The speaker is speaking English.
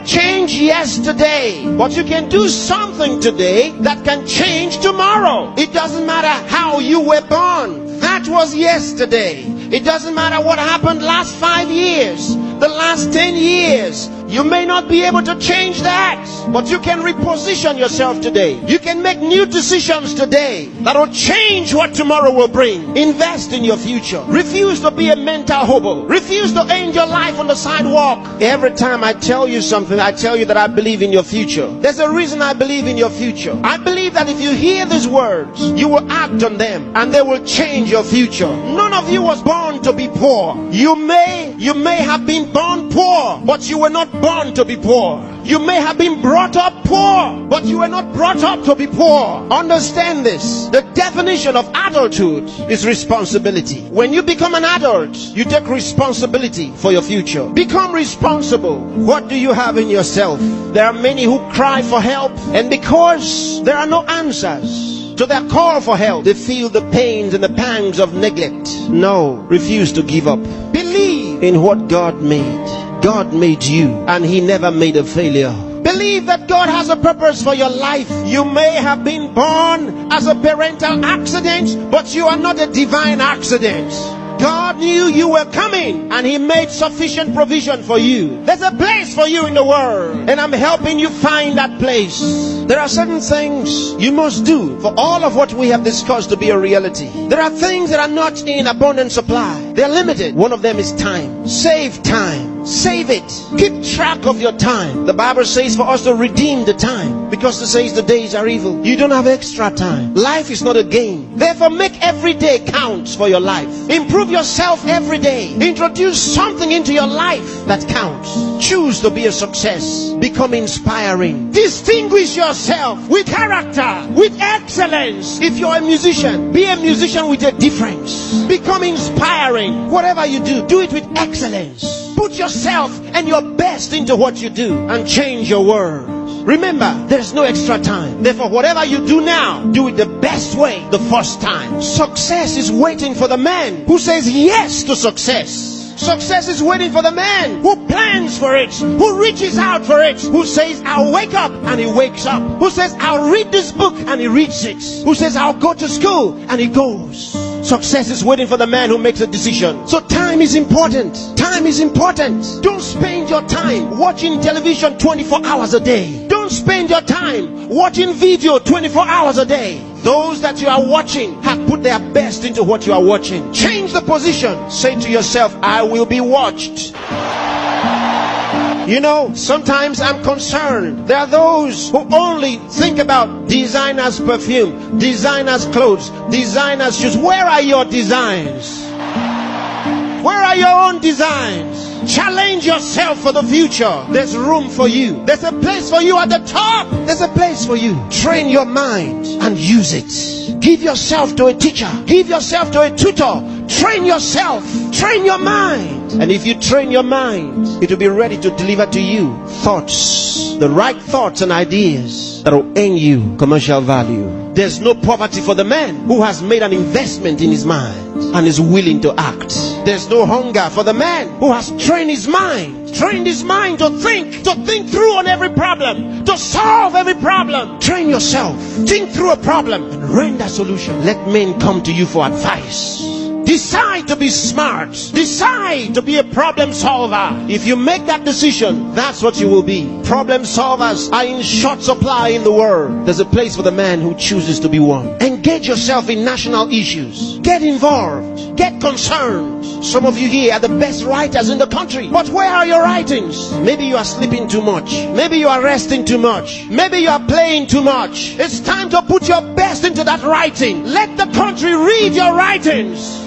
change yesterday, but you can do something today that can change tomorrow. It doesn't matter how you were born. That was yesterday. It doesn't matter what happened last 5 years, the last 10 years. You may not be able to change that, but you can reposition yourself today. You can make new decisions today that will change what tomorrow will bring. Invest in your future. Refuse to be a mental hobo. Refuse to end your life on the sidewalk. Every time I tell you something, I tell you that I believe in your future. There's a reason I believe in your future. I believe that if you hear these words, you will act on them and they will change your future. None of you was born to be poor. You may have been born poor, but you were not born to be poor. You may have been brought up poor, but you were not brought up to be poor. Understand this. The definition of adulthood is responsibility. When you become an adult, you take responsibility for your future. Become responsible. What do you have in yourself? There are many who cry for help, and because there are no answers to their call for help, they feel the pains and the pangs of neglect. No, refuse to give up. Believe in what God made. God made you, and He never made a failure. Believe that God has a purpose for your life. You may have been born as a parental accident, but you are not a divine accident. God knew you were coming, and He made sufficient provision for you. There's a place for you in the world, and I'm helping you find that place. There are certain things you must do for all of what we have discussed to be a reality. There are things that are not in abundant supply. They're limited. One of them is time. Save time. Save it. Keep track of your time. The Bible says for us to redeem the time, because it says the days are evil. You don't have extra time. Life is not a game. Therefore, make every day count for your life. Improve yourself every day. Introduce something into your life that counts. Choose to be a success. Become inspiring. Distinguish yourself with character, with excellence. If you're a musician, be a musician with a difference. Become inspiring. Whatever you do, do it with excellence. Put yourself and your best into what you do and change your world. Remember, there's no extra time. Therefore, whatever you do now, do it the best way the first time. Success is waiting for the man who says yes to success. Success is waiting for the man who plans for it, who reaches out for it, who says, I'll wake up, and he wakes up. Who says, I'll read this book, and he reads it. Who says, I'll go to school, and he goes. Success is waiting for the man who makes a decision. So time is important. Time is important. Don't spend your time watching television 24 hours a day. Don't spend your time watching video 24 hours a day. Those that you are watching have put their best into what you are watching. Change the position. Say to yourself, I will be watched. You know, sometimes I'm concerned. There are those who only think about designers' perfume, designers' clothes, designers' shoes. Where are your designs? Where are your own designs? Challenge yourself for the future. There's room for you. There's a place for you at the top. There's a place for you. Train your mind and use it. Give yourself to a teacher. Give yourself to a tutor. Train yourself. Train your mind. And if you train your mind, it will be ready to deliver to you thoughts, the right thoughts and ideas that will earn you commercial value. There's no poverty for the man who has made an investment in his mind and is willing to act. There's no hunger for the man who has trained his mind to think through on every problem, to solve every problem. Train yourself. Think through a problem and render a solution. Let men come to you for advice. Decide to be smart. Decide to be a problem solver. If you make that decision, that's what you will be. Problem solvers are in short supply in the world. There's a place for the man who chooses to be one. Engage yourself in national issues. Get involved. Get concerned. Some of you here are the best writers in the country. But where are your writings? Maybe you are sleeping too much. Maybe you are resting too much. Maybe you are playing too much. It's time to put your best into that writing. Let the country read your writings.